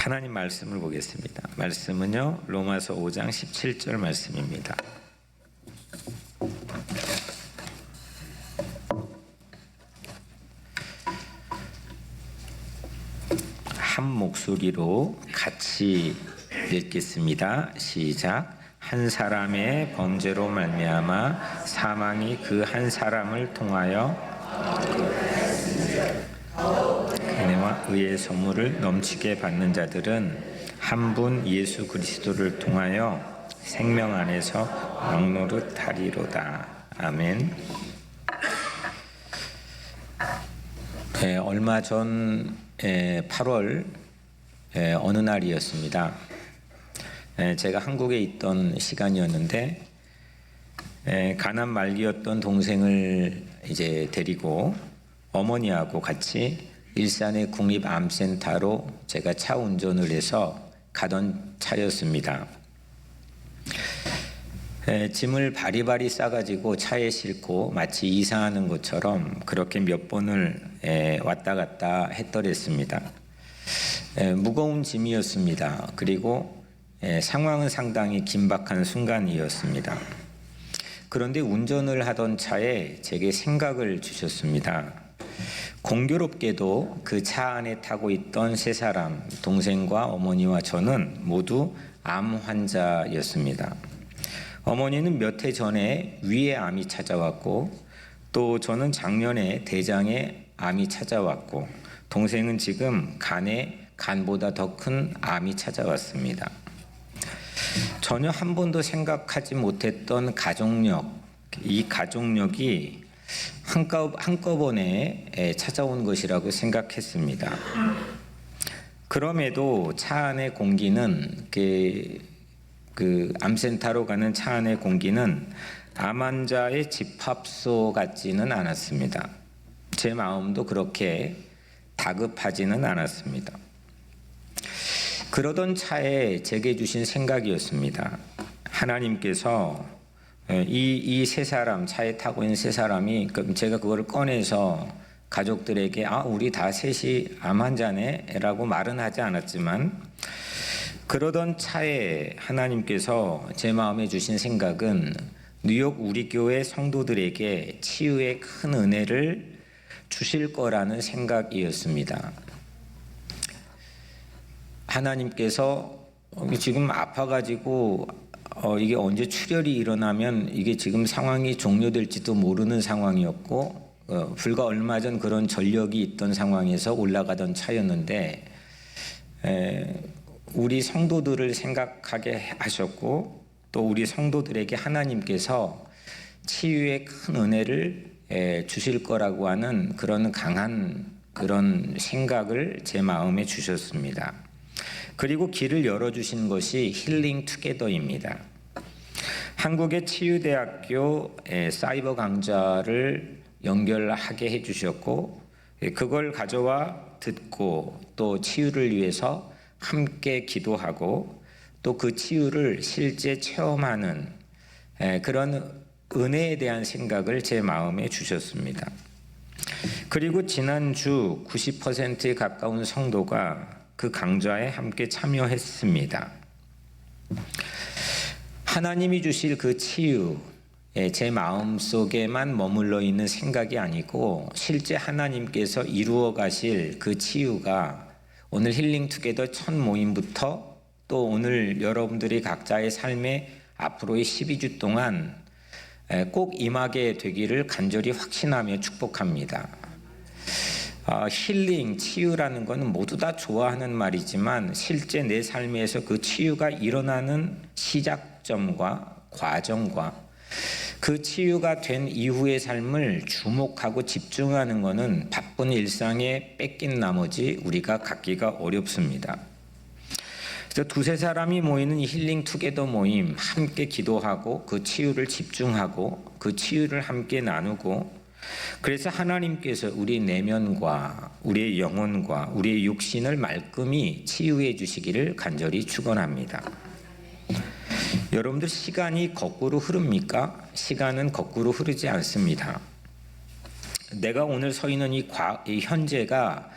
하나님 말씀을 보겠습니다. 말씀은요, 로마서 5장 17절 말씀입니다. 한 목소리로 같이 읽겠습니다. 시작. 한 사람의 범죄로 말미암아 사망이 그 한 사람을 통하여 은혜와 의의 선물을 넘치게 받는 자들은 한 분 예수 그리스도를 통하여 생명 안에서 왕노릇하리로다. 아멘. 얼마 전 8월 어느 날이었습니다. 제가 한국에 있던 시간이었는데 가난 말기였던 동생을 이제 데리고 어머니하고 같이 일산의 국립암센터로 제가 차 운전을 해서 가던 차였습니다. 짐을 바리바리 싸가지고 차에 싣고 마치 이사하는 것처럼 그렇게 몇 번을 왔다 갔다 했더랬습니다. 무거운 짐이었습니다. 그리고 상황은 상당히 긴박한 순간이었습니다. 그런데 운전을 하던 차에 제게 생각을 주셨습니다. 공교롭게도 그 차 안에 타고 있던 세 사람, 동생과 어머니와 저는 모두 암 환자였습니다. 어머니는 몇 해 전에 위에 암이 찾아왔고, 또 저는 작년에 대장에 암이 찾아왔고, 동생은 지금 간에 간보다 더 큰 암이 찾아왔습니다. 전혀 한 번도 생각하지 못했던 가족력, 이 가족력이 한꺼번에 찾아온 것이라고 생각했습니다. 그럼에도 차 안의 공기는 그 암센터로 가는 차 안의 공기는 암 환자의 집합소 같지는 않았습니다. 제 마음도 그렇게 다급하지는 않았습니다. 그러던 차에 제게 주신 생각이었습니다. 하나님께서 이 세 사람, 차에 타고 있는 세 사람이, 제가 그거를 꺼내서 가족들에게 우리 다 셋이 암 환자네 라고 말은 하지 않았지만, 그러던 차에 하나님께서 제 마음에 주신 생각은 뉴욕 우리 교회 성도들에게 치유의 큰 은혜를 주실 거라는 생각이었습니다. 하나님께서 지금 아파가지고 이게 언제 출혈이 일어나면 이게 지금 상황이 종료될지도 모르는 상황이었고, 불과 얼마 전 그런 전력이 있던 상황에서 올라가던 차였는데 우리 성도들을 생각하게 하셨고, 또 우리 성도들에게 하나님께서 치유의 큰 은혜를 주실 거라고 하는 그런 강한 그런 생각을 제 마음에 주셨습니다. 그리고 길을 열어주신 것이 힐링 투게더입니다. 한국의 치유대학교 사이버 강좌를 연결하게 해주셨고, 그걸 가져와 듣고 또 치유를 위해서 함께 기도하고 또 그 치유를 실제 체험하는 그런 은혜에 대한 생각을 제 마음에 주셨습니다. 그리고 지난주 90%에 가까운 성도가 그 강좌에 함께 참여했습니다. 하나님이 주실 그 치유, 제 마음속에만 머물러 있는 생각이 아니고 실제 하나님께서 이루어 가실 그 치유가 오늘 힐링 투게더 첫 모임부터 또 오늘 여러분들이 각자의 삶에 앞으로의 12주 동안 꼭 임하게 되기를 간절히 확신하며 축복합니다. 힐링, 치유라는 것은 모두 다 좋아하는 말이지만 실제 내 삶에서 그 치유가 일어나는 시작점과 과정과 그 치유가 된 이후의 삶을 주목하고 집중하는 것은 바쁜 일상에 뺏긴 나머지 우리가 갖기가 어렵습니다. 그래서 두세 사람이 모이는 힐링 투게더 모임, 함께 기도하고 그 치유를 집중하고 그 치유를 함께 나누고, 그래서 하나님께서 우리 내면과 우리의 영혼과 우리의 육신을 말끔히 치유해 주시기를 간절히 축원합니다. 여러분들 시간이 거꾸로 흐릅니까? 시간은 거꾸로 흐르지 않습니다. 내가 오늘 서 있는 이 현재가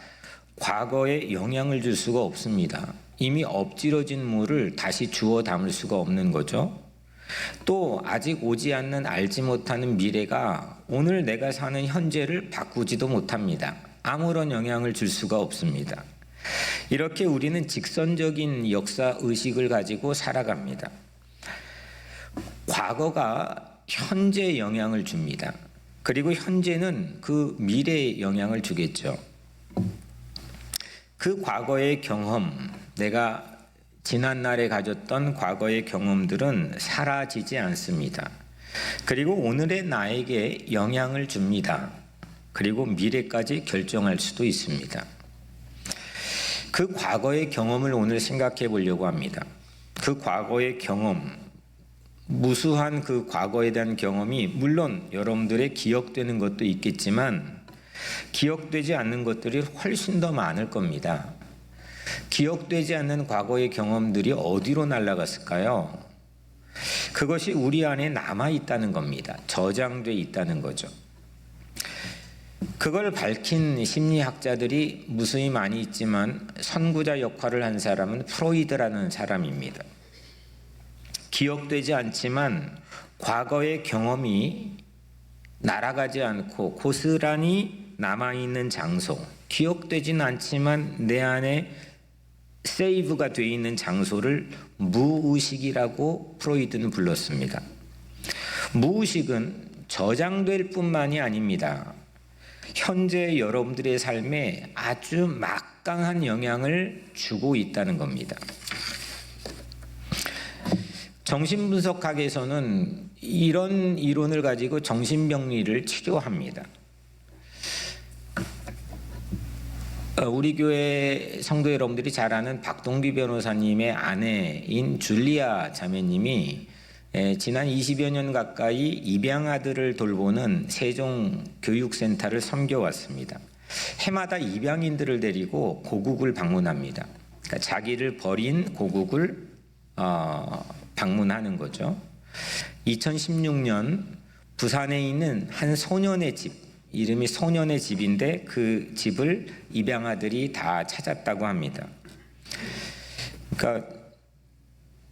과거에 영향을 줄 수가 없습니다. 이미 엎질러진 물을 다시 주워 담을 수가 없는 거죠. 또 아직 오지 않는 알지 못하는 미래가 오늘 내가 사는 현재를 바꾸지도 못합니다. 아무런 영향을 줄 수가 없습니다. 이렇게 우리는 직선적인 역사 의식을 가지고 살아갑니다. 과거가 현재에 영향을 줍니다. 그리고 현재는 그 미래에 영향을 주겠죠. 그 과거의 경험, 내가 지난날에 가졌던 과거의 경험들은 사라지지 않습니다. 그리고 오늘의 나에게 영향을 줍니다. 그리고 미래까지 결정할 수도 있습니다. 그 과거의 경험을 오늘 생각해 보려고 합니다. 그 과거의 경험, 무수한 그 과거에 대한 경험이 물론 여러분들의 기억되는 것도 있겠지만 기억되지 않는 것들이 훨씬 더 많을 겁니다. 기억되지 않는 과거의 경험들이 어디로 날아갔을까요? 그것이 우리 안에 남아 있다는 겁니다. 저장돼 있다는 거죠. 그걸 밝힌 심리학자들이 무수히 많이 있지만 선구자 역할을 한 사람은 프로이드라는 사람입니다. 기억되지 않지만 과거의 경험이 날아가지 않고 고스란히 남아있는 장소, 기억되진 않지만 내 안에 세이브가 되어 있는 장소를 무의식이라고 프로이드는 불렀습니다. 무의식은 저장될 뿐만이 아닙니다. 현재 여러분들의 삶에 아주 막강한 영향을 주고 있다는 겁니다. 정신분석학에서는 이런 이론을 가지고 정신병리를 치료합니다. 우리 교회 성도 여러분들이 잘 아는 박동비 변호사님의 아내인 줄리아 자매님이 지난 20여 년 가까이 입양아들을 돌보는 세종교육센터를 섬겨왔습니다. 해마다 입양인들을 데리고 고국을 방문합니다. 그러니까 자기를 버린 고국을 방문하는 거죠. 2016년 부산에 있는 한 소년의 집, 이름이 소년의 집인데 그 집을 입양아들이 다 찾았다고 합니다. 그러니까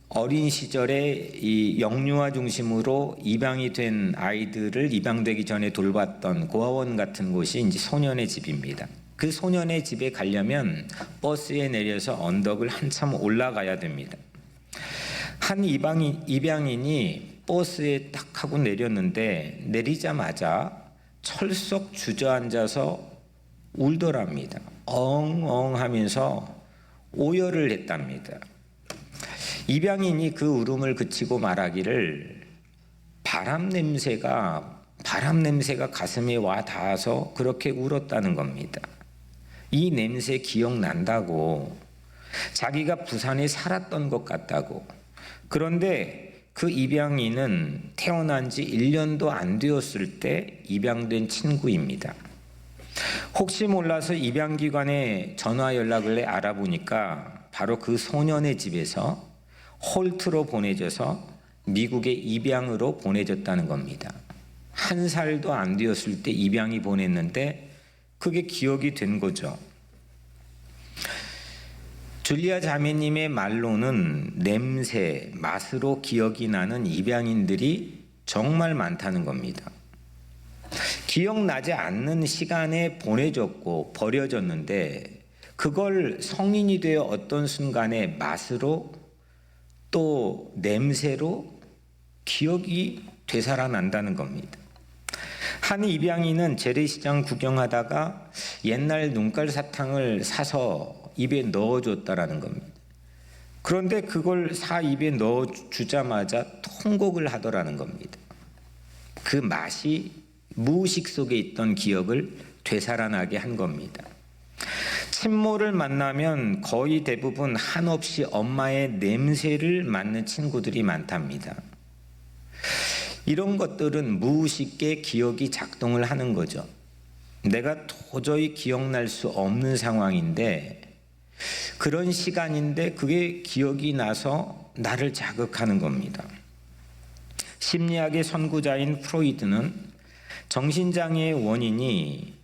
어린 시절에 이 영유아 중심으로 입양이 된 아이들을 입양되기 전에 돌봤던 고아원 같은 곳이 이제 소년의 집입니다. 그 소년의 집에 가려면 버스에 내려서 언덕을 한참 올라가야 됩니다. 한 입양인이 버스에 딱 하고 내렸는데 내리자마자 철썩 주저앉아서 울더랍니다. 엉엉 하면서 오열을 했답니다. 입양인이 그 울음을 그치고 말하기를 바람 냄새가 가슴에 와 닿아서 그렇게 울었다는 겁니다. 이 냄새 기억난다고, 자기가 부산에 살았던 것 같다고. 그런데 그 입양인은 태어난 지 1년도 안 되었을 때 입양된 친구입니다. 혹시 몰라서 입양기관에 전화 연락을 해 알아보니까 바로 그 소년의 집에서 홀트로 보내져서 미국의 입양으로 보내졌다는 겁니다. 1살도 안 되었을 때 입양이 보냈는데 그게 기억이 된 거죠. 줄리아 자매님의 말로는 냄새, 맛으로 기억이 나는 입양인들이 정말 많다는 겁니다. 기억나지 않는 시간에 보내졌고 버려졌는데 그걸 성인이 되어 어떤 순간에 맛으로 또 냄새로 기억이 되살아난다는 겁니다. 한 입양인은 재래시장 구경하다가 옛날 눈깔 사탕을 사서 입에 넣어줬다라는 겁니다. 그런데 그걸 입에 넣어주자마자 통곡을 하더라는 겁니다. 그 맛이 무의식 속에 있던 기억을 되살아나게 한 겁니다. 친모를 만나면 거의 대부분 한없이 엄마의 냄새를 맡는 친구들이 많답니다. 이런 것들은 무의식의 기억이 작동을 하는 거죠. 내가 도저히 기억날 수 없는 상황인데 그런 시간인데 그게 기억이 나서 나를 자극하는 겁니다. 심리학의 선구자인 프로이드는 정신장애의 원인이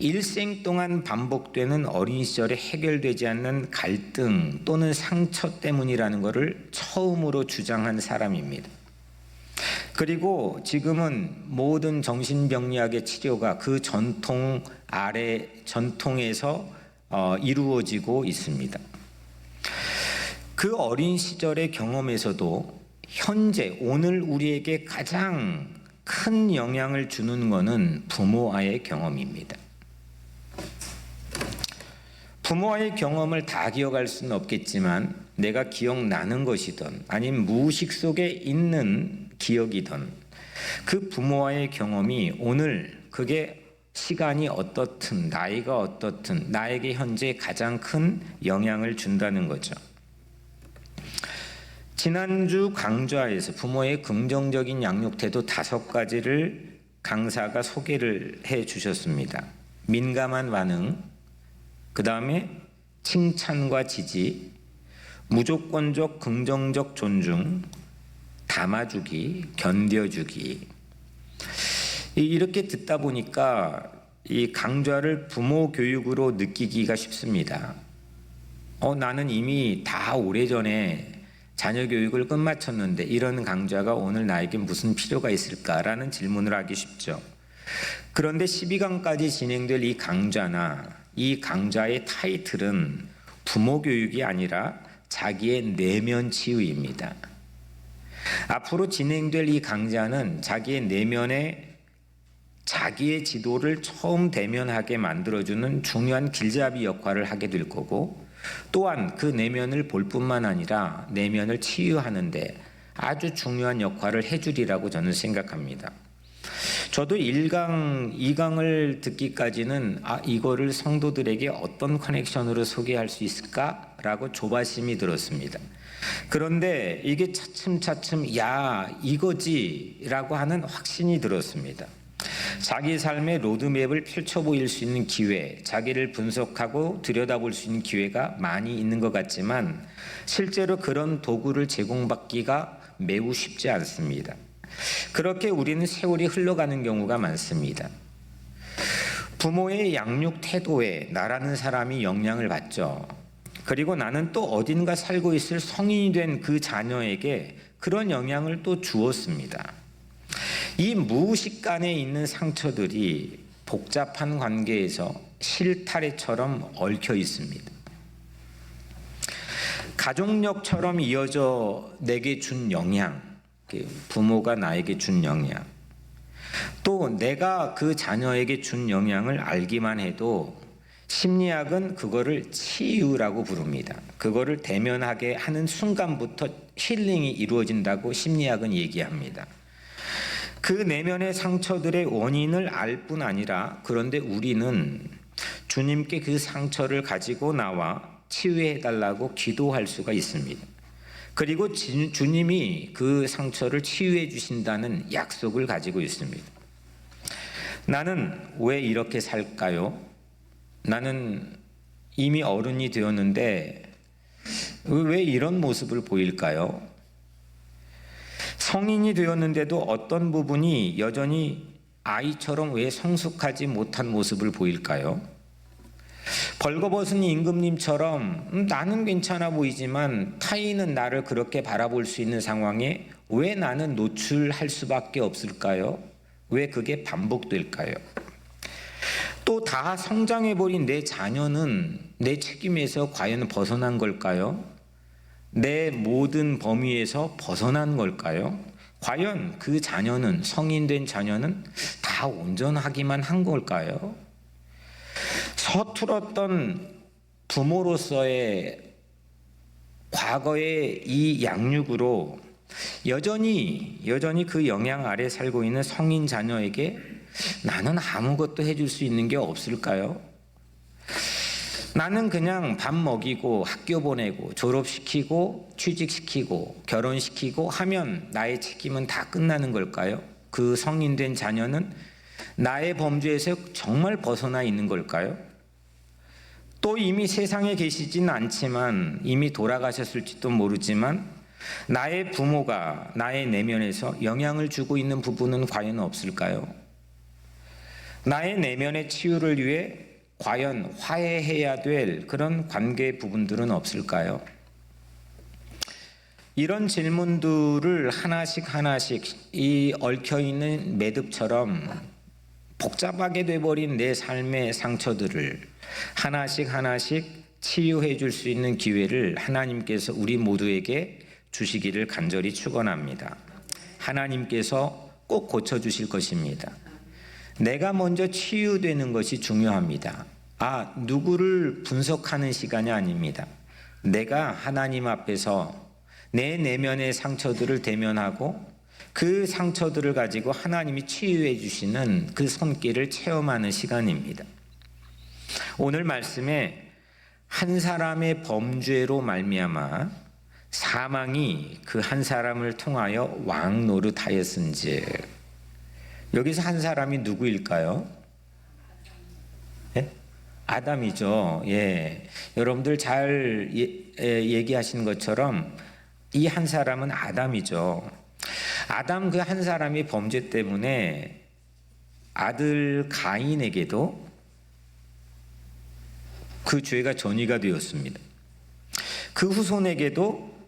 일생 동안 반복되는 어린 시절에 해결되지 않는 갈등 또는 상처 때문이라는 것을 처음으로 주장한 사람입니다. 그리고 지금은 모든 정신병리학의 치료가 그 전통에서 이루어지고 있습니다. 그 어린 시절의 경험에서도 현재 오늘 우리에게 가장 큰 영향을 주는 것은 부모와의 경험입니다. 부모와의 경험을 다 기억할 수는 없겠지만 내가 기억나는 것이든 아니면 무의식 속에 있는 기억이든 그 부모와의 경험이 오늘 그게 시간이 어떻든 나이가 어떻든 나에게 현재 가장 큰 영향을 준다는 거죠. 지난주 강좌에서 부모의 긍정적인 양육 태도 5가지를 강사가 소개를 해 주셨습니다. 민감한 반응, 그 다음에 칭찬과 지지, 무조건적 긍정적 존중, 담아주기, 견뎌주기. 이렇게 듣다 보니까 이 강좌를 부모 교육으로 느끼기가 쉽습니다. 나는 이미 다 오래전에 자녀 교육을 끝마쳤는데 이런 강좌가 오늘 나에게 무슨 필요가 있을까라는 질문을 하기 쉽죠. 그런데 12강까지 진행될 이 강좌나 이 강좌의 타이틀은 부모 교육이 아니라 자기의 내면 치유입니다. 앞으로 진행될 이 강좌는 자기의 내면에 자기의 지도를 처음 대면하게 만들어주는 중요한 길잡이 역할을 하게 될 거고, 또한 그 내면을 볼 뿐만 아니라 내면을 치유하는데 아주 중요한 역할을 해주리라고 저는 생각합니다. 저도 1강, 2강을 듣기까지는 이거를 성도들에게 어떤 커넥션으로 소개할 수 있을까라고 조바심이 들었습니다. 그런데 이게 차츰차츰 이거지라고 하는 확신이 들었습니다. 자기 삶의 로드맵을 펼쳐 보일 수 있는 기회, 자기를 분석하고 들여다볼 수 있는 기회가 많이 있는 것 같지만 실제로 그런 도구를 제공받기가 매우 쉽지 않습니다. 그렇게 우리는 세월이 흘러가는 경우가 많습니다. 부모의 양육 태도에 나라는 사람이 영향을 받죠. 그리고 나는 또 어딘가 살고 있을 성인이 된 그 자녀에게 그런 영향을 또 주었습니다. 이 무의식 간에 있는 상처들이 복잡한 관계에서 실타래처럼 얽혀 있습니다. 가족력처럼 이어져 내게 준 영향, 부모가 나에게 준 영향, 또 내가 그 자녀에게 준 영향을 알기만 해도 심리학은 그거를 치유라고 부릅니다. 그거를 대면하게 하는 순간부터 힐링이 이루어진다고 심리학은 얘기합니다. 그 내면의 상처들의 원인을 알 뿐 아니라 그런데 우리는 주님께 그 상처를 가지고 나와 치유해달라고 기도할 수가 있습니다. 그리고 주님이 그 상처를 치유해 주신다는 약속을 가지고 있습니다. 나는 왜 이렇게 살까요? 나는 이미 어른이 되었는데 왜 이런 모습을 보일까요? 성인이 되었는데도 어떤 부분이 여전히 아이처럼 왜 성숙하지 못한 모습을 보일까요? 벌거벗은 임금님처럼 나는 괜찮아 보이지만 타인은 나를 그렇게 바라볼 수 있는 상황에 왜 나는 노출할 수밖에 없을까요? 왜 그게 반복될까요? 또 다 성장해버린 내 자녀는 내 책임에서 과연 벗어난 걸까요? 내 모든 범위에서 벗어난 걸까요? 과연 그 자녀는, 성인된 자녀는 다 온전하기만 한 걸까요? 서툴었던 부모로서의 과거의 이 양육으로 여전히 그 영향 아래 살고 있는 성인 자녀에게 나는 아무것도 해줄 수 있는 게 없을까요? 나는 그냥 밥 먹이고 학교 보내고 졸업시키고 취직시키고 결혼시키고 하면 나의 책임은 다 끝나는 걸까요? 그 성인된 자녀는 나의 범주에서 정말 벗어나 있는 걸까요? 또 이미 세상에 계시진 않지만 이미 돌아가셨을지도 모르지만 나의 부모가 나의 내면에서 영향을 주고 있는 부분은 과연 없을까요? 나의 내면의 치유를 위해 과연 화해해야 될 그런 관계 부분들은 없을까요? 이런 질문들을 하나씩 하나씩 이 얽혀있는 매듭처럼 복잡하게 돼버린 내 삶의 상처들을 하나씩 하나씩 치유해 줄 수 있는 기회를 하나님께서 우리 모두에게 주시기를 간절히 축원합니다. 하나님께서 꼭 고쳐주실 것입니다. 내가 먼저 치유되는 것이 중요합니다. 누구를 분석하는 시간이 아닙니다. 내가 하나님 앞에서 내 내면의 상처들을 대면하고 그 상처들을 가지고 하나님이 치유해 주시는 그 손길을 체험하는 시간입니다. 오늘 말씀에 한 사람의 범죄로 말미암아 사망이 그 한 사람을 통하여 왕노릇하였은즉, 여기서 한 사람이 누구일까요? 아담이죠. 여러분들 잘 얘기하신 것처럼 이 한 사람은 아담이죠. 아담 그 한 사람이 범죄 때문에 아들 가인에게도 그 죄가 전이가 되었습니다. 그 후손에게도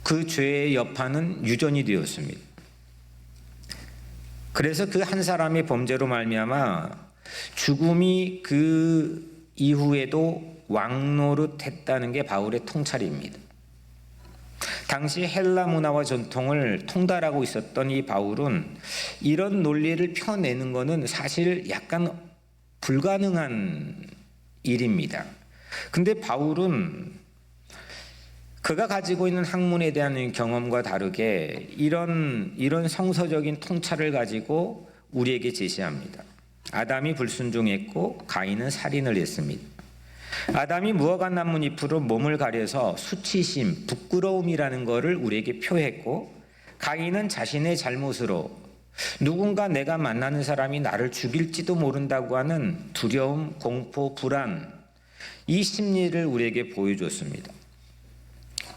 그 죄의 여파는 유전이 되었습니다. 그래서 그 한 사람의 범죄로 말미암아 죽음이 그 이후에도 왕노릇했다는 게 바울의 통찰입니다. 당시 헬라 문화와 전통을 통달하고 있었던 이 바울은 이런 논리를 펴내는 것은 사실 약간 불가능한 일입니다. 근데 바울은 그가 가지고 있는 학문에 대한 경험과 다르게 이런 성서적인 통찰을 가지고 우리에게 제시합니다. 아담이 불순종했고 가인은 살인을 했습니다. 아담이 무화과 나뭇잎으로 몸을 가려서 수치심, 부끄러움이라는 것을 우리에게 표했고, 가인은 자신의 잘못으로 누군가 내가 만나는 사람이 나를 죽일지도 모른다고 하는 두려움, 공포, 불안, 이 심리를 우리에게 보여줬습니다.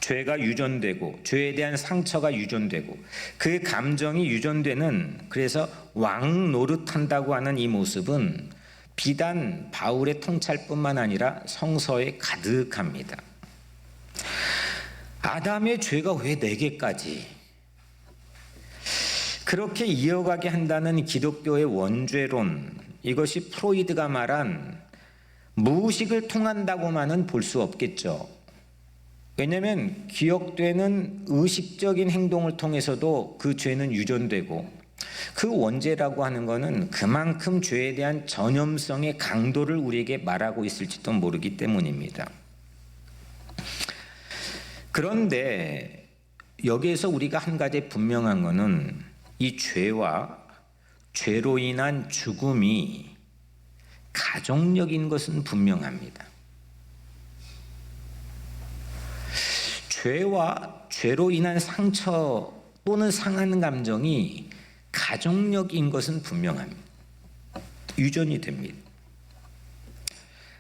죄가 유전되고 죄에 대한 상처가 유전되고 그 감정이 유전되는, 그래서 왕노릇한다고 하는 이 모습은 비단 바울의 통찰뿐만 아니라 성서에 가득합니다. 아담의 죄가 왜 내게까지 그렇게 이어가게 한다는 기독교의 원죄론, 이것이 프로이드가 말한 무의식을 통한다고만은 볼 수 없겠죠. 왜냐하면 기억되는 의식적인 행동을 통해서도 그 죄는 유전되고, 그 원죄라고 하는 것은 그만큼 죄에 대한 전염성의 강도를 우리에게 말하고 있을지도 모르기 때문입니다. 그런데 여기에서 우리가 한 가지 분명한 것은 이 죄와 죄로 인한 죽음이 가족력인 것은 분명합니다. 죄와 죄로 인한 상처 또는 상하는 감정이 가족력인 것은 분명합니다. 유전이 됩니다.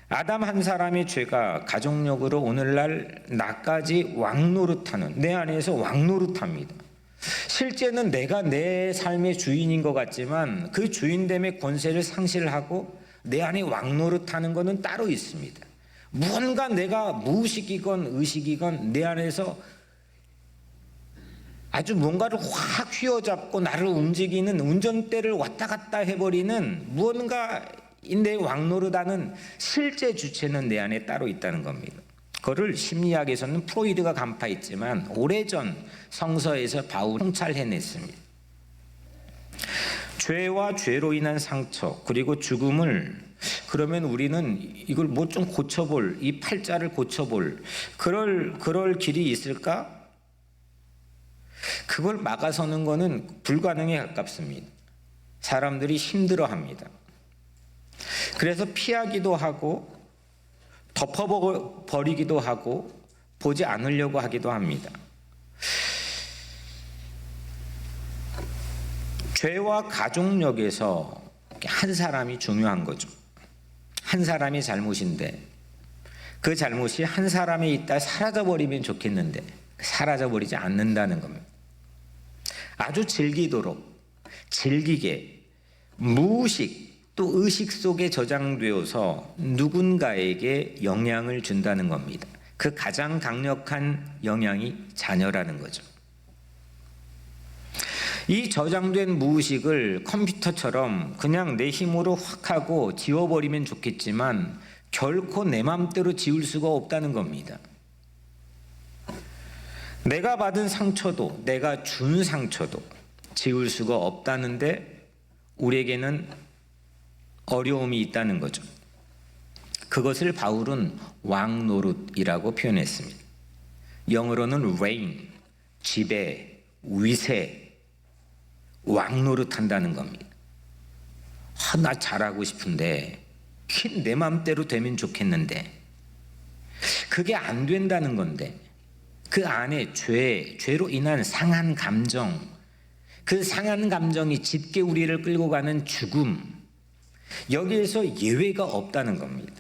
아담 한 사람의 죄가 가족력으로 오늘날 나까지 왕노릇하는, 내 안에서 왕노릇합니다. 실제는 내가 내 삶의 주인인 것 같지만 그 주인됨의 권세를 상실하고 내 안에 왕노릇하는 것은 따로 있습니다. 무언가 내가 무의식이건 의식이건 내 안에서 아주 뭔가를 확 휘어잡고 나를 움직이는, 운전대를 왔다 갔다 해버리는 무언가 내 왕노릇하는 실제 주체는 내 안에 따로 있다는 겁니다. 그거를 심리학에서는 프로이드가 간파했지만 오래전 성서에서 바울이 통찰해냈습니다. 죄와 죄로 인한 상처 그리고 죽음을, 그러면 우리는 이걸 뭐 좀 고쳐볼, 이 팔자를 고쳐볼 그럴 길이 있을까? 그걸 막아서는 것은 불가능에 가깝습니다. 사람들이 힘들어합니다. 그래서 피하기도 하고 덮어버리기도 하고 보지 않으려고 하기도 합니다. 죄와 가족력에서 한 사람이 중요한 거죠. 한 사람이 잘못인데 그 잘못이 한 사람에 있다 사라져버리면 좋겠는데 사라져버리지 않는다는 겁니다. 아주 즐기게 무의식 또 의식 속에 저장되어서 누군가에게 영향을 준다는 겁니다. 그 가장 강력한 영향이 자녀라는 거죠. 이 저장된 무의식을 컴퓨터처럼 그냥 내 힘으로 확 하고 지워버리면 좋겠지만 결코 내 맘대로 지울 수가 없다는 겁니다. 내가 받은 상처도 내가 준 상처도 지울 수가 없다는데 우리에게는 어려움이 있다는 거죠. 그것을 바울은 왕노릇이라고 표현했습니다. 영어로는 reign, 지배, 위세, 왕노릇한다는 겁니다. 나 잘하고 싶은데 내 맘대로 되면 좋겠는데 그게 안 된다는 건데 그 안에 죄로 인한 상한 감정, 그 상한 감정이 짙게 우리를 끌고 가는 죽음, 여기에서 예외가 없다는 겁니다.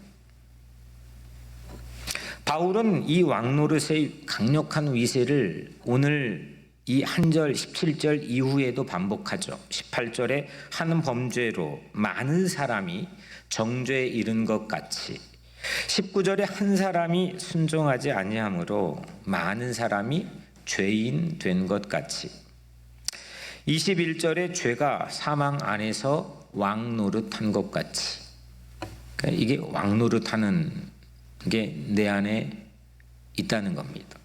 바울은 이 왕노릇의 강력한 위세를 오늘 이 한 절 17절 이후에도 반복하죠. 18절에 한 범죄로 많은 사람이 정죄에 이른 것 같이 19절에 한 사람이 순종하지 아니함으로 많은 사람이 죄인 된 것 같이 21절에 죄가 사망 안에서 왕노릇한 것 같이 그러니까 이게 왕노릇하는 게 내 안에 있다는 겁니다.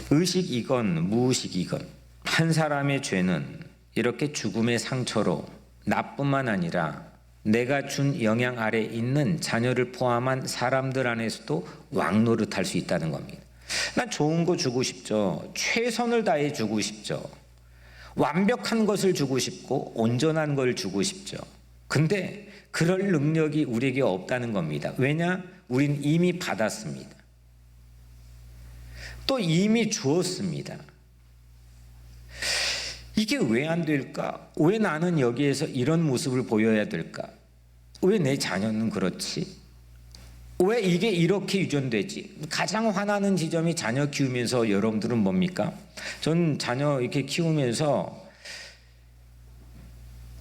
의식이건 무의식이건 한 사람의 죄는 이렇게 죽음의 상처로 나뿐만 아니라 내가 준 영향 아래 있는 자녀를 포함한 사람들 안에서도 왕노릇할 수 있다는 겁니다. 난 좋은 거 주고 싶죠. 최선을 다해 주고 싶죠. 완벽한 것을 주고 싶고 온전한 걸 주고 싶죠. 근데 그럴 능력이 우리에게 없다는 겁니다. 왜냐? 우린 이미 받았습니다. 또 이미 주었습니다. 이게 왜 안 될까? 왜 나는 여기에서 이런 모습을 보여야 될까? 왜 내 자녀는 그렇지? 왜 이게 이렇게 유전되지? 가장 화나는 지점이 자녀 키우면서 여러분들은 뭡니까? 전 자녀 이렇게 키우면서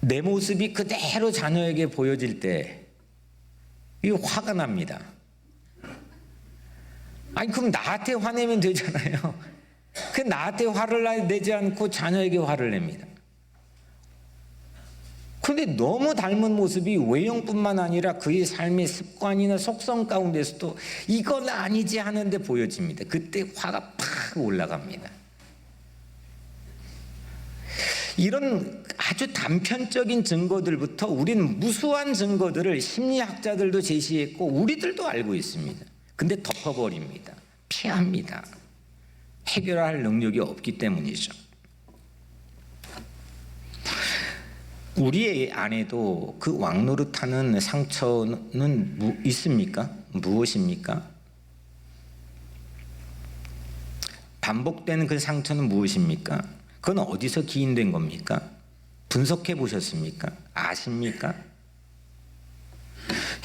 내 모습이 그대로 자녀에게 보여질 때 이거 화가 납니다. 아니 그럼 나한테 화내면 되잖아요. 그 나한테 화를 내지 않고 자녀에게 화를 냅니다. 그런데 너무 닮은 모습이 외형뿐만 아니라 그의 삶의 습관이나 속성 가운데서도 이건 아니지 하는데 보여집니다. 그때 화가 팍 올라갑니다. 이런 아주 단편적인 증거들부터 우리는 무수한 증거들을 심리학자들도 제시했고 우리들도 알고 있습니다. 근데 덮어버립니다. 피합니다. 해결할 능력이 없기 때문이죠. 우리의 안에도 그 왕노릇하는 상처는 있습니까? 무엇입니까? 반복되는 그 상처는 무엇입니까? 그건 어디서 기인된 겁니까? 분석해 보셨습니까? 아십니까?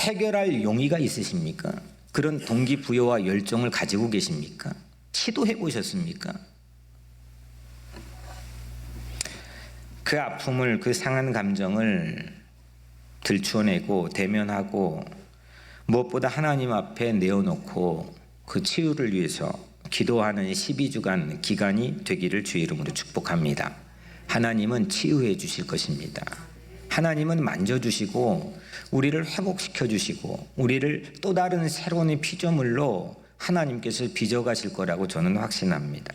해결할 용의가 있으십니까? 그런 동기부여와 열정을 가지고 계십니까? 시도해 보셨습니까? 그 아픔을, 그 상한 감정을 들추어내고 대면하고 무엇보다 하나님 앞에 내어놓고 그 치유를 위해서 기도하는 12주간 기간이 되기를 주의 이름으로 축복합니다. 하나님은 치유해 주실 것입니다. 하나님은 만져주시고 우리를 회복시켜 주시고 우리를 또 다른 새로운 피조물로 하나님께서 빚어가실 거라고 저는 확신합니다.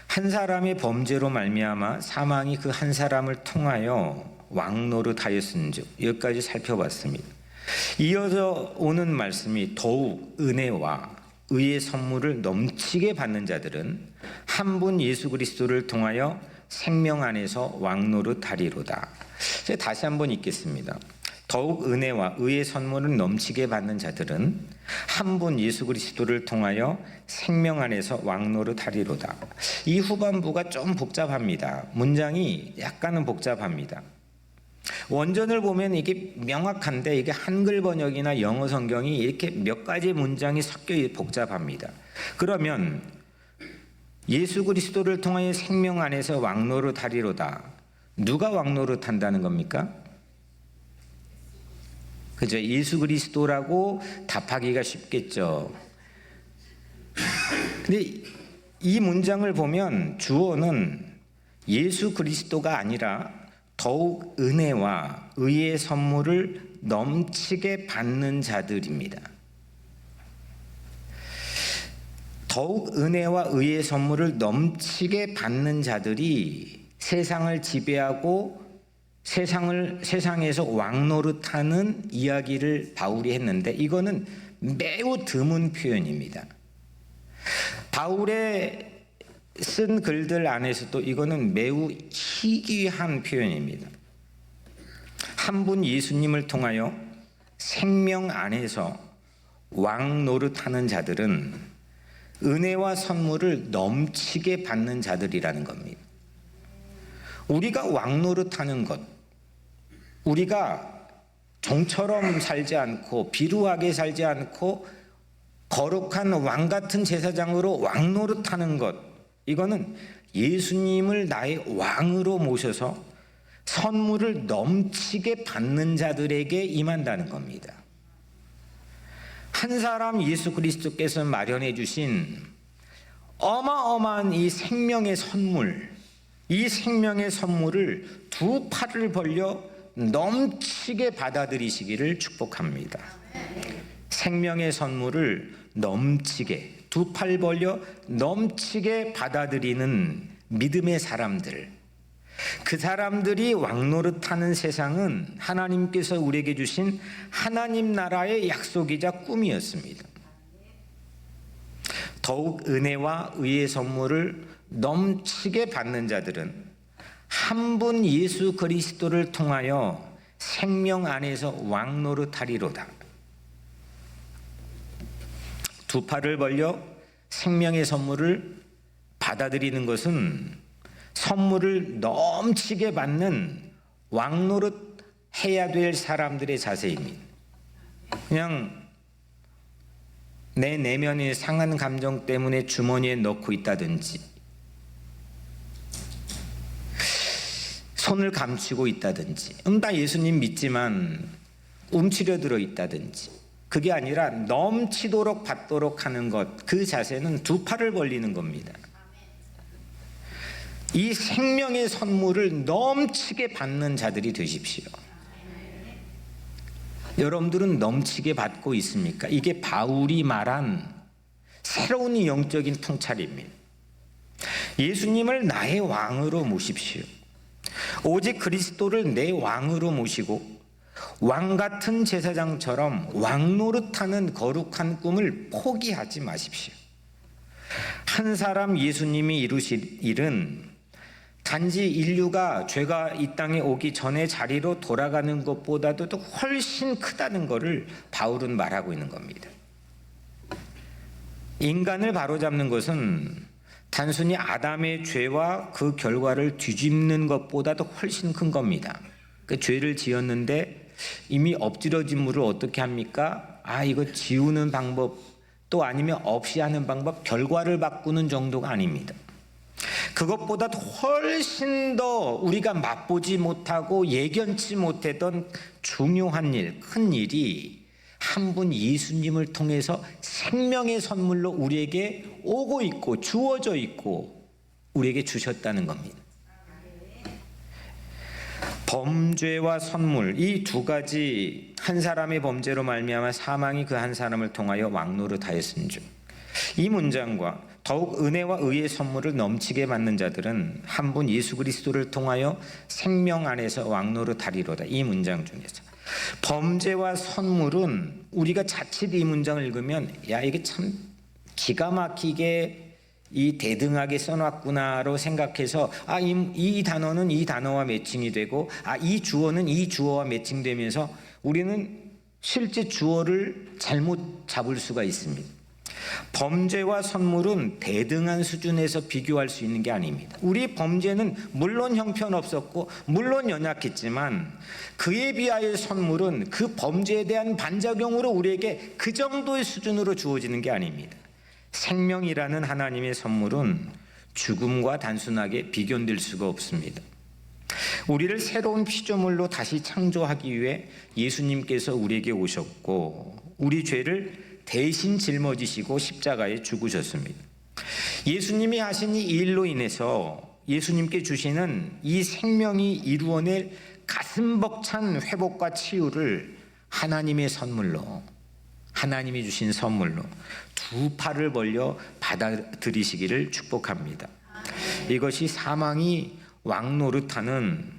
한 사람의 범죄로 말미암아 사망이 그 한 사람을 통하여 왕노릇하였은즉 여기까지 살펴봤습니다. 이어서 오는 말씀이 더욱 은혜와 의의 선물을 넘치게 받는 자들은 한 분 예수 그리스도를 통하여 생명 안에서 왕노릇하리로다. 제가 다시 한번 읽겠습니다. 더욱 은혜와 의의 선물을 넘치게 받는 자들은 한 분 예수 그리스도를 통하여 생명 안에서 왕노릇하리로다. 이 후반부가 좀 복잡합니다. 문장이 약간은 복잡합니다. 원전을 보면 이게 명확한데 이게 한글 번역이나 영어 성경이 이렇게 몇 가지 문장이 섞여 복잡합니다. 그러면 예수 그리스도를 통하여 생명 안에서 왕노릇하리로다. 누가 왕노릇 한다는 겁니까? 그죠? 예수 그리스도라고 답하기가 쉽겠죠. 근데 이 문장을 보면 주어는 예수 그리스도가 아니라 더욱 은혜와 의의 선물을 넘치게 받는 자들입니다. 더욱 은혜와 의의 선물을 넘치게 받는 자들이 세상을 지배하고 세상에서 왕노릇하는 이야기를 바울이 했는데, 이거는 매우 드문 표현입니다. 바울의 쓴 글들 안에서도 이거는 매우 희귀한 표현입니다. 한 분 예수님을 통하여 생명 안에서 왕노릇하는 자들은 은혜와 선물을 넘치게 받는 자들이라는 겁니다. 우리가 왕노릇하는 것, 우리가 종처럼 살지 않고 비루하게 살지 않고 거룩한 왕 같은 제사장으로 왕노릇하는 것, 이거는 예수님을 나의 왕으로 모셔서 선물을 넘치게 받는 자들에게 임한다는 겁니다. 한 사람 예수 그리스도께서 마련해 주신 어마어마한 이 생명의 선물, 이 생명의 선물을 두 팔을 벌려 넘치게 받아들이시기를 축복합니다. 생명의 선물을 넘치게, 두 팔 벌려 넘치게 받아들이는 믿음의 사람들, 그 사람들이 왕노릇하는 세상은 하나님께서 우리에게 주신 하나님 나라의 약속이자 꿈이었습니다. 더욱 은혜와 의의 선물을 넘치게 받는 자들은 한 분 예수 그리스도를 통하여 생명 안에서 왕노릇하리로다. 두 팔을 벌려 생명의 선물을 받아들이는 것은 선물을 넘치게 받는 왕노릇 해야 될 사람들의 자세입니다. 그냥 내 내면의 상한 감정 때문에 주머니에 넣고 있다든지, 손을 감추고 있다든지, 나 예수님 믿지만 움츠려 들어 있다든지, 그게 아니라 넘치도록 받도록 하는 것, 그 자세는 두 팔을 벌리는 겁니다. 이 생명의 선물을 넘치게 받는 자들이 되십시오. 여러분들은 넘치게 받고 있습니까? 이게 바울이 말한 새로운 영적인 통찰입니다. 예수님을 나의 왕으로 모십시오. 오직 그리스도를 내 왕으로 모시고 왕 같은 제사장처럼 왕노릇하는 거룩한 꿈을 포기하지 마십시오. 한 사람 예수님이 이루실 일은 단지 인류가 죄가 이 땅에 오기 전에 자리로 돌아가는 것보다도 훨씬 크다는 것을 바울은 말하고 있는 겁니다. 인간을 바로잡는 것은 단순히 아담의 죄와 그 결과를 뒤집는 것보다도 훨씬 큰 겁니다. 그 죄를 지었는데 이미 엎드려진 물을 어떻게 합니까? 이거 지우는 방법, 또 아니면 없이 하는 방법, 결과를 바꾸는 정도가 아닙니다. 그것보다 훨씬 더 우리가 맛보지 못하고 예견치 못했던 중요한 일, 큰 일이 한 분 예수님을 통해서 생명의 선물로 우리에게 오고 있고 주어져 있고 우리에게 주셨다는 겁니다. 범죄와 선물, 이 두 가지, 한 사람의 범죄로 말미암아 사망이 그 한 사람을 통하여 왕노릇하였은즉, 이 문장과 더욱 은혜와 의의 선물을 넘치게 받는 자들은 한 분 예수 그리스도를 통하여 생명 안에서 왕노릇하리로다, 이 문장 중에서 범죄와 선물은 우리가 자칫 이 문장을 읽으면 이게 참 기가 막히게 이 대등하게 써놨구나로 생각해서 이 단어는 이 단어와 매칭이 되고 이 주어는 이 주어와 매칭되면서 우리는 실제 주어를 잘못 잡을 수가 있습니다. 범죄와 선물은 대등한 수준에서 비교할 수 있는 게 아닙니다. 우리 범죄는 물론 형편없었고 물론 연약했지만 그에 비하여 선물은 그 범죄에 대한 반작용으로 우리에게 그 정도의 수준으로 주어지는 게 아닙니다. 생명이라는 하나님의 선물은 죽음과 단순하게 비교될 수가 없습니다. 우리를 새로운 피조물로 다시 창조하기 위해 예수님께서 우리에게 오셨고 우리 죄를 대신 짊어지시고 십자가에 죽으셨습니다. 예수님이 하신 이 일로 인해서 예수님께 주시는 이 생명이 이루어낼 가슴 벅찬 회복과 치유를 하나님의 선물로, 하나님이 주신 선물로 두 팔을 벌려 받아들이시기를 축복합니다. 이것이 사망이 왕노릇하는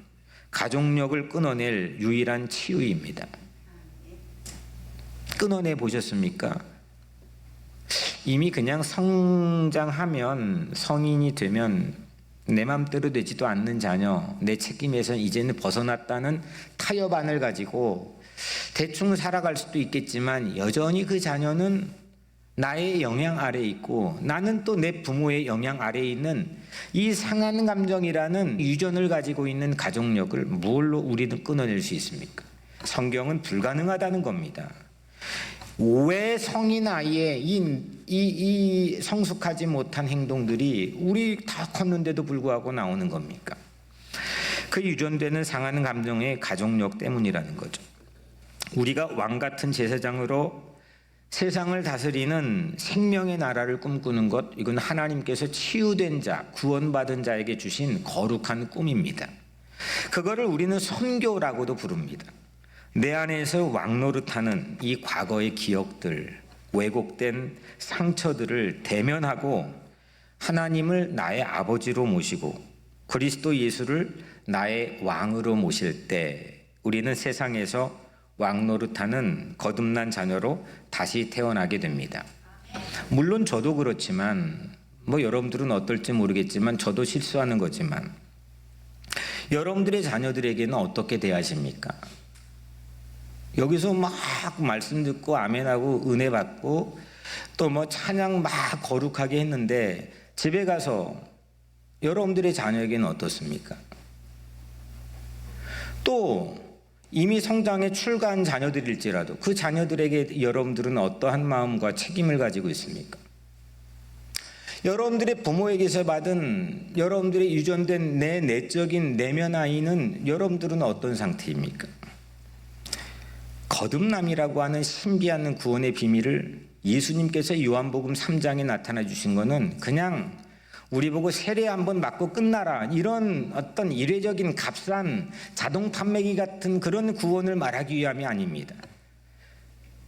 가족력을 끊어낼 유일한 치유입니다. 끊어내 보셨습니까? 이미 그냥 성장하면, 성인이 되면 내 맘대로 되지도 않는 자녀, 내 책임에서 이제는 벗어났다는 타협안을 가지고 대충 살아갈 수도 있겠지만 여전히 그 자녀는 나의 영향 아래에 있고 나는 또 내 부모의 영향 아래에 있는 이 상한 감정이라는 유전을 가지고 있는 가족력을 뭘로 우리는 끊어낼 수 있습니까? 성경은 불가능하다는 겁니다. 왜 성인 아이의 이 성숙하지 못한 행동들이 우리 다 컸는데도 불구하고 나오는 겁니까? 그 유전되는 상하는 감정의 가족력 때문이라는 거죠. 우리가 왕 같은 제사장으로 세상을 다스리는 생명의 나라를 꿈꾸는 것, 이건 하나님께서 치유된 자, 구원받은 자에게 주신 거룩한 꿈입니다. 그거를 우리는 선교라고도 부릅니다. 내 안에서 왕노릇하는 이 과거의 기억들, 왜곡된 상처들을 대면하고 하나님을 나의 아버지로 모시고 그리스도 예수를 나의 왕으로 모실 때 우리는 세상에서 왕노릇하는 거듭난 자녀로 다시 태어나게 됩니다. 물론 저도 그렇지만 여러분들은 어떨지 모르겠지만 저도 실수하는 거지만 여러분들의 자녀들에게는 어떻게 대하십니까? 여기서 막 말씀 듣고 아멘하고 은혜 받고 또 찬양 막 거룩하게 했는데 집에 가서 여러분들의 자녀에게는 어떻습니까? 또 이미 성장에 출가한 자녀들일지라도 그 자녀들에게 여러분들은 어떠한 마음과 책임을 가지고 있습니까? 여러분들의 부모에게서 받은 여러분들의 유전된 내 내적인 내면 아이는 여러분들은 어떤 상태입니까? 거듭남이라고 하는 신비한 구원의 비밀을 예수님께서 요한복음 3장에 나타나 주신 것은 그냥 우리 보고 세례 한번 맞고 끝나라 이런 어떤 이례적인 값싼 자동 판매기 같은 그런 구원을 말하기 위함이 아닙니다.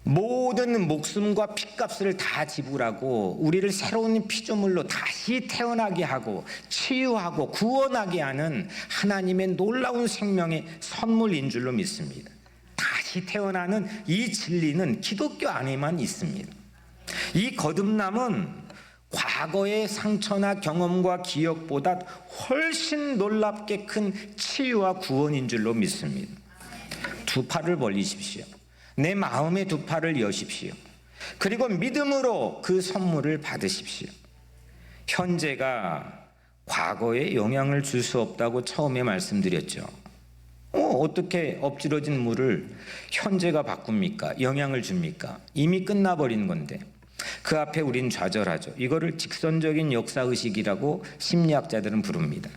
모든 목숨과 핏값을 다 지불하고 우리를 새로운 피조물로 다시 태어나게 하고 치유하고 구원하게 하는 하나님의 놀라운 생명의 선물인 줄로 믿습니다. 다시 태어나는 이 진리는 기독교 안에만 있습니다. 이 거듭남은 과거의 상처나 경험과 기억보다 훨씬 놀랍게 큰 치유와 구원인 줄로 믿습니다. 두 팔을 벌리십시오. 내 마음의 두 팔을 여십시오. 그리고 믿음으로 그 선물을 받으십시오. 현재가 과거에 영향을 줄 수 없다고 처음에 말씀드렸죠. 어떻게 엎질러진 물을 현재가 바꿉니까? 영향을 줍니까? 이미 끝나버린 건데 그 앞에 우린 좌절하죠. 이거를 직선적인 역사의식이라고 심리학자들은 부릅니다.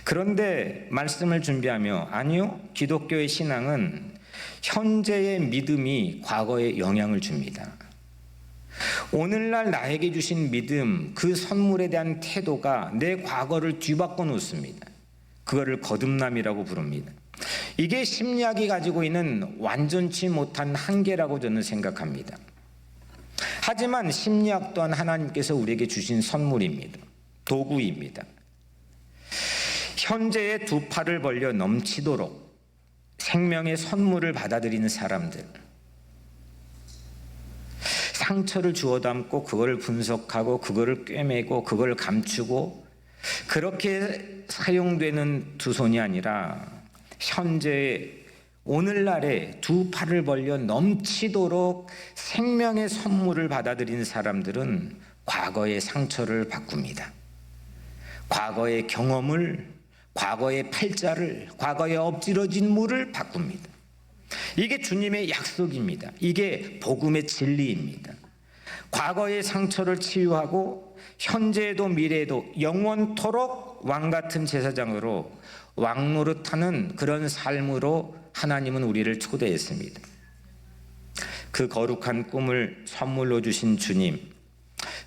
그런데 말씀을 준비하며 아니요, 기독교의 신앙은 현재의 믿음이 과거에 영향을 줍니다. 오늘날 나에게 주신 믿음, 그 선물에 대한 태도가 내 과거를 뒤바꿔 놓습니다. 그거를 거듭남이라고 부릅니다. 이게 심리학이 가지고 있는 완전치 못한 한계라고 저는 생각합니다. 하지만 심리학 또한 하나님께서 우리에게 주신 선물입니다. 도구입니다. 현재의 두 팔을 벌려 넘치도록 생명의 선물을 받아들이는 사람들, 상처를 주워 담고 그걸 분석하고 그거를 꿰매고 그걸 감추고 그렇게 사용되는 두 손이 아니라 현재 오늘날에 두 팔을 벌려 넘치도록 생명의 선물을 받아들인 사람들은 과거의 상처를 바꿉니다. 과거의 경험을, 과거의 팔자를, 과거의 엎질러진 물을 바꿉니다. 이게 주님의 약속입니다. 이게 복음의 진리입니다. 과거의 상처를 치유하고 현재에도 미래에도 영원토록 왕 같은 제사장으로 왕 노릇하는 그런 삶으로 하나님은 우리를 초대했습니다. 그 거룩한 꿈을 선물로 주신 주님,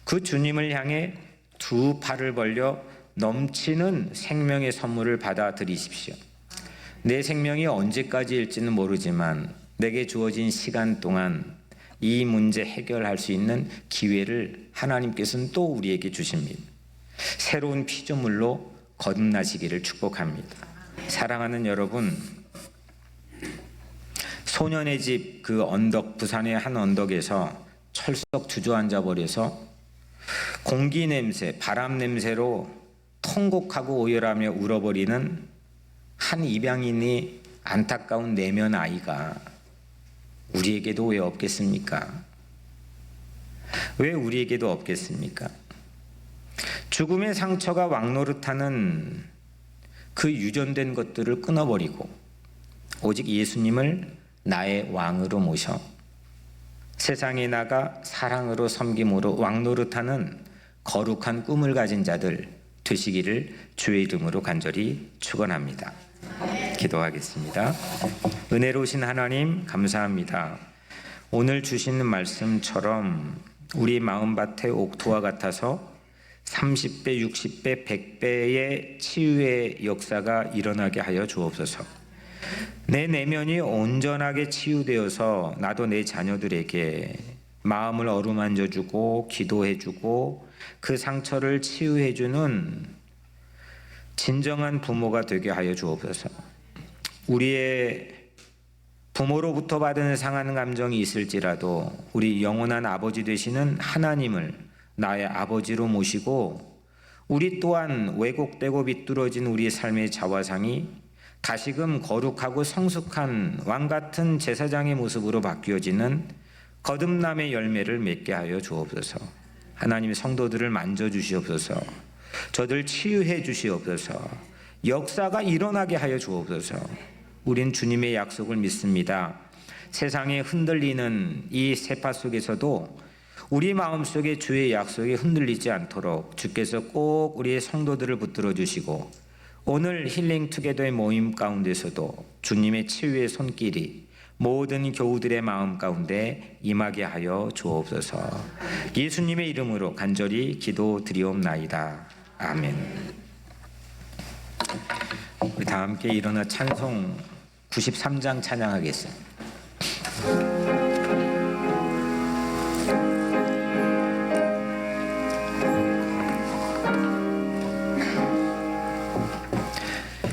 그 주님을 향해 두 팔을 벌려 넘치는 생명의 선물을 받아들이십시오. 내 생명이 언제까지일지는 모르지만 내게 주어진 시간 동안 이 문제 해결할 수 있는 기회를 하나님께서는 또 우리에게 주십니다. 새로운 피조물로 거듭나시기를 축복합니다. 사랑하는 여러분, 소년의 집 그 언덕, 부산의 한 언덕에서 철썩 주저앉아 버려서 공기 냄새, 바람 냄새로 통곡하고 오열하며 울어버리는 한 입양인이 안타까운 내면 아이가 우리에게도 왜 없겠습니까? 왜 우리에게도 없겠습니까? 죽음의 상처가 왕노릇하는 그 유전된 것들을 끊어버리고 오직 예수님을 나의 왕으로 모셔 세상에 나가 사랑으로 섬김으로 왕노릇하는 거룩한 꿈을 가진 자들 되시기를 주의 이름으로 간절히 축원합니다. 기도하겠습니다. 은혜로우신 하나님 감사합니다. 오늘 주시는 말씀처럼 우리 마음밭의 옥토와 같아서 30배, 60배, 100배의 치유의 역사가 일어나게 하여 주옵소서. 내 내면이 온전하게 치유되어서 나도 내 자녀들에게 마음을 어루만져주고 기도해주고 그 상처를 치유해주는 진정한 부모가 되게 하여 주옵소서. 우리의 부모로부터 받은 상한 감정이 있을지라도 우리 영원한 아버지 되시는 하나님을 나의 아버지로 모시고 우리 또한 왜곡되고 비뚤어진 우리의 삶의 자화상이 다시금 거룩하고 성숙한 왕같은 제사장의 모습으로 바뀌어지는 거듭남의 열매를 맺게 하여 주옵소서. 하나님 성도들을 만져주시옵소서. 저들 치유해 주시옵소서. 역사가 일어나게 하여 주옵소서. 우린 주님의 약속을 믿습니다. 세상에 흔들리는 이 세파 속에서도 우리 마음속에 주의 약속이 흔들리지 않도록 주께서 꼭 우리의 성도들을 붙들어 주시고 오늘 힐링 투게더의 모임 가운데서도 주님의 치유의 손길이 모든 교우들의 마음 가운데 임하게 하여 주옵소서. 예수님의 이름으로 간절히 기도드리옵나이다. 아멘. 우리 다 함께 일어나 찬송 93장 찬양하겠습니다.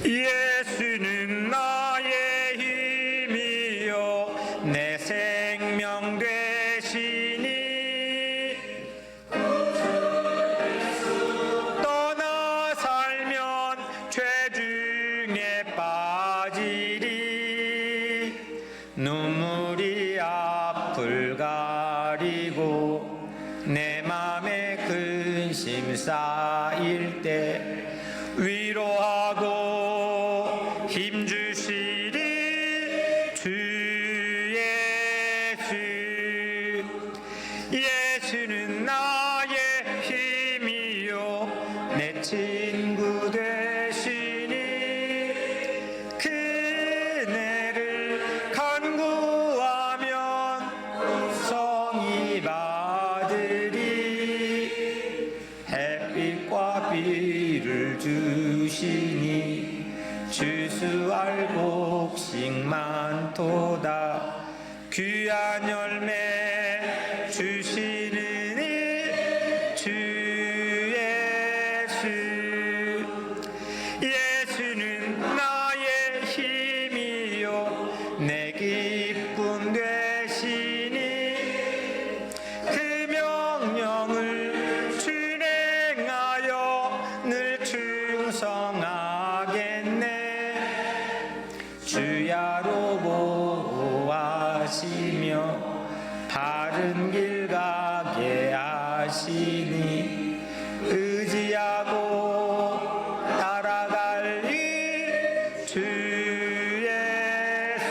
예수는 나의 힘이요 내 생명 되시니 떠나 살면 죄중에 빠지리 눈물이 앞을 가리고 내 맘에 근심 쌓일 때 위로하고 힘주시리 주 예수. 예수는 나의 힘이요 내 친구 되시니 그네를 간구하면 성이 받으리 햇빛과 비를 주시니 주수할 곡식만 도다 귀한 열매 주시는 주 예수. 예수는 나의 힘이요 내 기쁨 되시니 그 명령을 준행하여 늘 충성하겠네. 주야로 보호하시며 바른 길 가게 하시니 의지하고 따라갈 주 예수.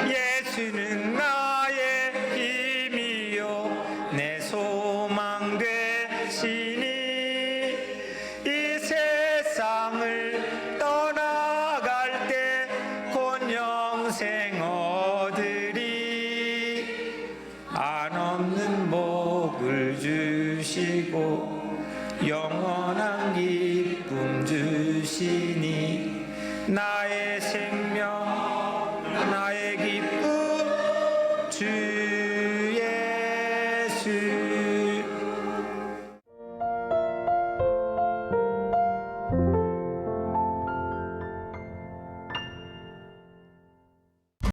예수는 나의 힘이요 내 소망 되시니 영원한 기쁨 주시니 나의 생명 나의 기쁨 주